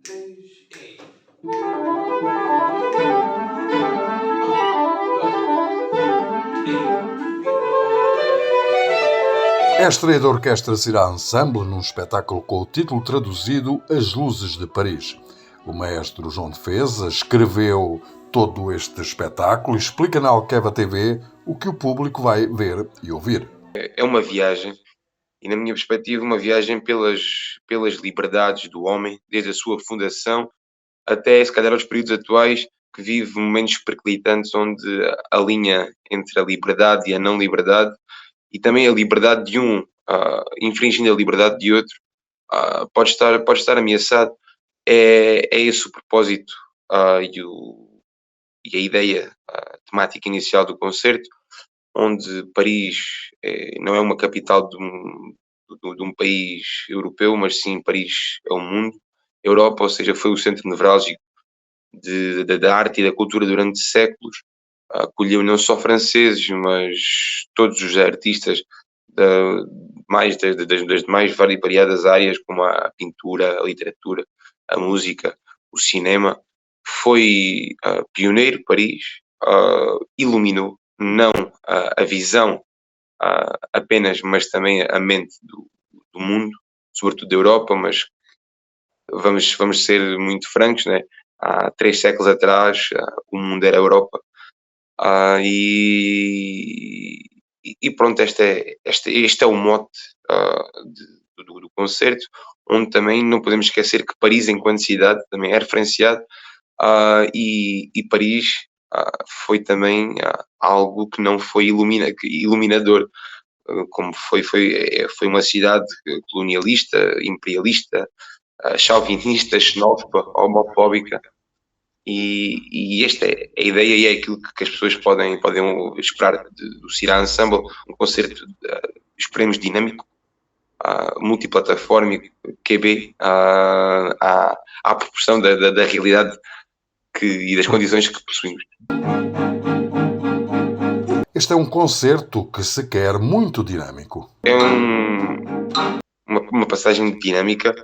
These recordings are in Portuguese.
É a estreia da Orquestra Syrah Ensemble num espetáculo com o título traduzido As Luzes de Paris. O maestro João Defesa escreveu todo este espetáculo e explica na Alqueva TV o que o público vai ver e ouvir. É uma viagem, e na minha perspectiva uma viagem pelas liberdades do homem, desde a sua fundação até, se calhar, aos períodos atuais, que vive momentos periclitantes onde a linha entre a liberdade e a não liberdade, e também a liberdade de um infringindo a liberdade de outro, pode estar ameaçado. É esse o propósito e a ideia temática inicial do concerto, onde Paris não é uma capital de um país europeu, mas sim Paris é o mundo. A Europa, ou seja, foi o centro nevrálgico da arte e da cultura durante séculos. Acolheu não só franceses, mas todos os artistas das mais variadas áreas, como a pintura, a literatura, a música, o cinema. Foi pioneiro. Paris iluminou não a visão apenas, mas também a mente do mundo, sobretudo da Europa, mas vamos ser muito francos, né? Há 3 séculos atrás o mundo era a Europa. E pronto, este é o mote do concerto, onde também não podemos esquecer que Paris, enquanto cidade, também é referenciado, e Paris foi também algo que não foi iluminador, como foi uma cidade colonialista, imperialista, chauvinista, xenófoba, homofóbica. E esta é a ideia e é aquilo que as pessoas podem esperar do Syrah Ensemble, um concerto, esperemos, dinâmico, multiplataforma, QB, à proporção da realidade e das condições que possuímos. Este é um concerto que se quer muito dinâmico. É uma passagem dinâmica,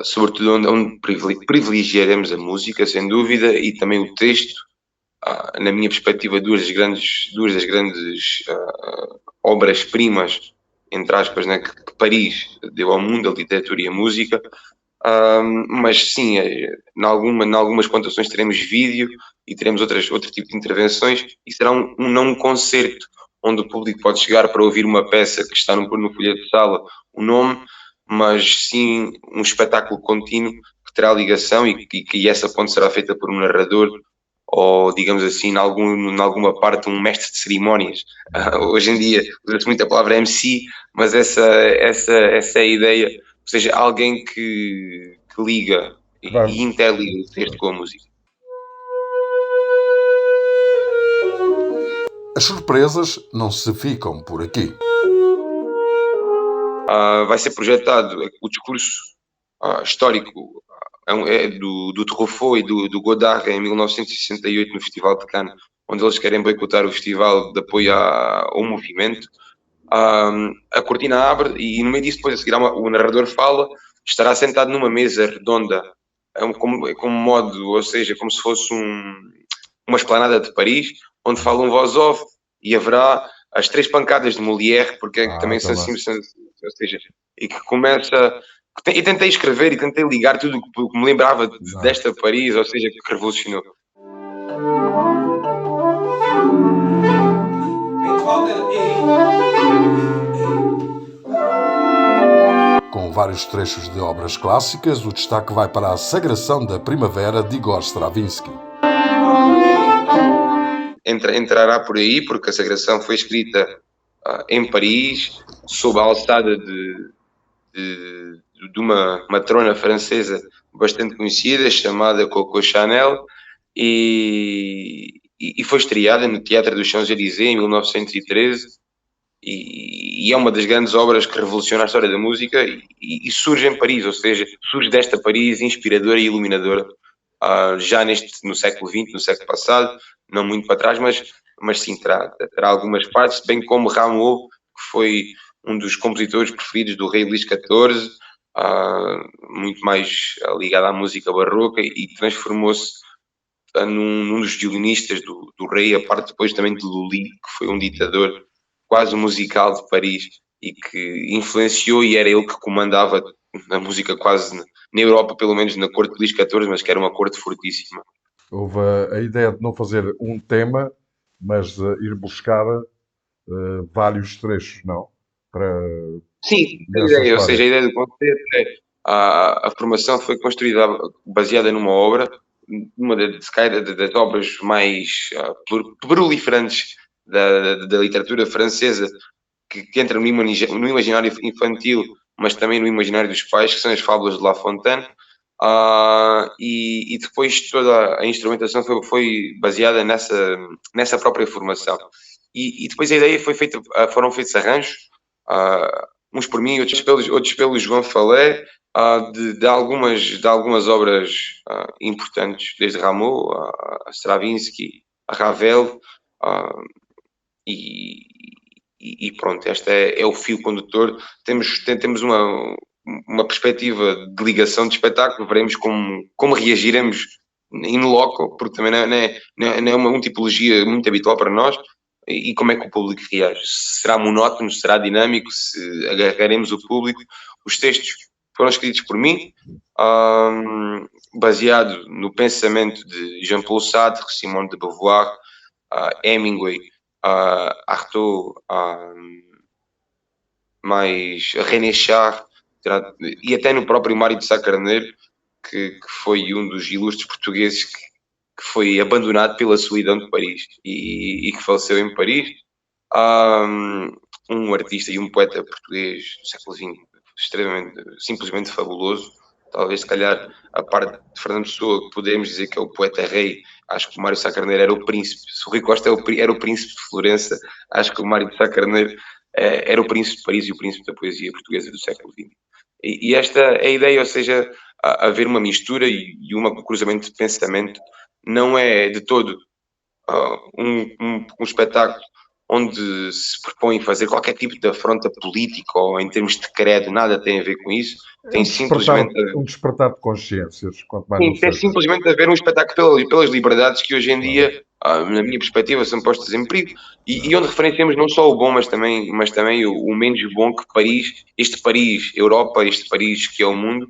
sobretudo onde privilegiaremos a música, sem dúvida, e também o texto. Na minha perspectiva, duas das grandes obras-primas, entre aspas, né, que Paris deu ao mundo, a literatura e a música. Mas sim, em algumas pontuações teremos vídeo e teremos outro tipo de intervenções, e será não um concerto onde o público pode chegar para ouvir uma peça que está no folheto de sala, o nome, mas sim um espetáculo contínuo que terá ligação e essa ponte será feita por um narrador, ou, digamos assim, em alguma parte, um mestre de cerimónias. Hoje em dia usa-se muito a palavra MC, mas essa é a ideia, ou seja, alguém que liga e interliga o texto com a música. As surpresas não se ficam por aqui. Vai ser projetado o discurso histórico do Truffaut e do Godard em 1968 no Festival de Cannes, onde eles querem boicotar o festival de apoio ao movimento. A cortina abre e no meio disso, depois a seguir, o narrador fala, estará sentado numa mesa redonda, como modo, ou seja, como se fosse uma esplanada de Paris, onde fala um voz off, e haverá as 3 pancadas de Molière, porque também são assim, ou seja, e que começa. E tentei escrever e tentei ligar tudo o que me lembrava desta Paris, ou seja, que revolucionou. Com vários trechos de obras clássicas, o destaque vai para a Sagração da Primavera de Igor Stravinsky. Entrará por aí, porque a Sagração foi escrita em Paris, sob a alçada de uma matrona francesa bastante conhecida, chamada Coco Chanel, e foi estreada no Teatro dos Champs-Élysées em 1913, e é uma das grandes obras que revoluciona a história da música, e surge em Paris, ou seja, surge desta Paris inspiradora e iluminadora, já no século XX, no século passado, não muito para trás, mas sim, terá algumas partes, bem como Rameau, que foi um dos compositores preferidos do rei Luís XIV, muito mais ligado à música barroca, e transformou-se num dos violinistas do rei, a parte depois também de Lully, que foi um ditador quase musical de Paris e que influenciou, e era ele que comandava a música quase na Europa, pelo menos na corte de Luís XIV, mas que era uma corte fortíssima. Houve a ideia de não fazer um tema, mas ir buscar vários trechos, não? Para Sim, a nessa ideia, ou seja, história. a ideia do concerto é a formação foi construída baseada numa obra, uma se calhar das obras mais proliferantes da literatura francesa, que entra no imaginário infantil, mas também no imaginário dos pais, que são as fábulas de La Fontaine. E depois toda a instrumentação foi baseada nessa própria formação. E depois a ideia foram feitos arranjos, uns por mim, outros pelo João Falé, de algumas obras importantes, desde Rameau, a Stravinsky, a Ravel, e pronto, este é o fio condutor. Temos uma perspectiva de ligação de espetáculo, veremos como reagiremos in loco, porque também não é uma tipologia muito habitual para nós, e como é que o público reage. Será monótono, será dinâmico, se agarraremos o público. Os textos foram escritos por mim, baseado no pensamento de Jean-Paul Sartre, Simone de Beauvoir, Hemingway, Artaud, mais René Char, e até no próprio Mário de Sá Carneiro, que foi um dos ilustres portugueses que foi abandonado pela solidão de Paris e que faleceu em Paris. Um artista e um poeta português do século XX, simplesmente fabuloso. Talvez, se calhar, a parte de Fernando Pessoa, que podemos dizer que é o poeta-rei, acho que o Mário de Sá Carneiro era o príncipe. Se o Rui Costa era o príncipe de Florença, acho que o Mário de Sá Carneiro era o príncipe de Paris e o príncipe da poesia portuguesa do século XX. E esta é a ideia, ou seja, haver uma mistura e um cruzamento de pensamento. Não é de todo um espetáculo onde se propõe fazer qualquer tipo de afronta política ou em termos de credo, nada tem a ver com isso. É um despertar de consciências, quanto mais não tem seja. simplesmente a ver um espetáculo pelas liberdades que hoje em dia, na minha perspectiva, são postas em perigo, e onde referenciamos não só o bom, mas também o menos bom que este Paris, Europa, este Paris que é o mundo,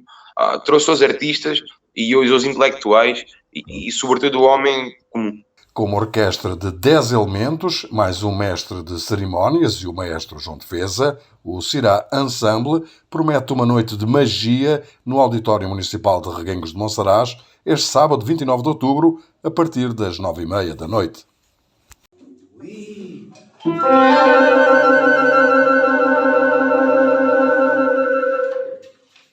trouxe aos artistas e aos intelectuais e sobretudo o homem comum. Com uma orquestra de 10 elementos, mais um mestre de cerimónias e o maestro João Defesa, o Cirá Ensemble promete uma noite de magia no Auditório Municipal de Reguengos de Monsaraz, este sábado 29 de outubro, a partir das 9h30 da noite.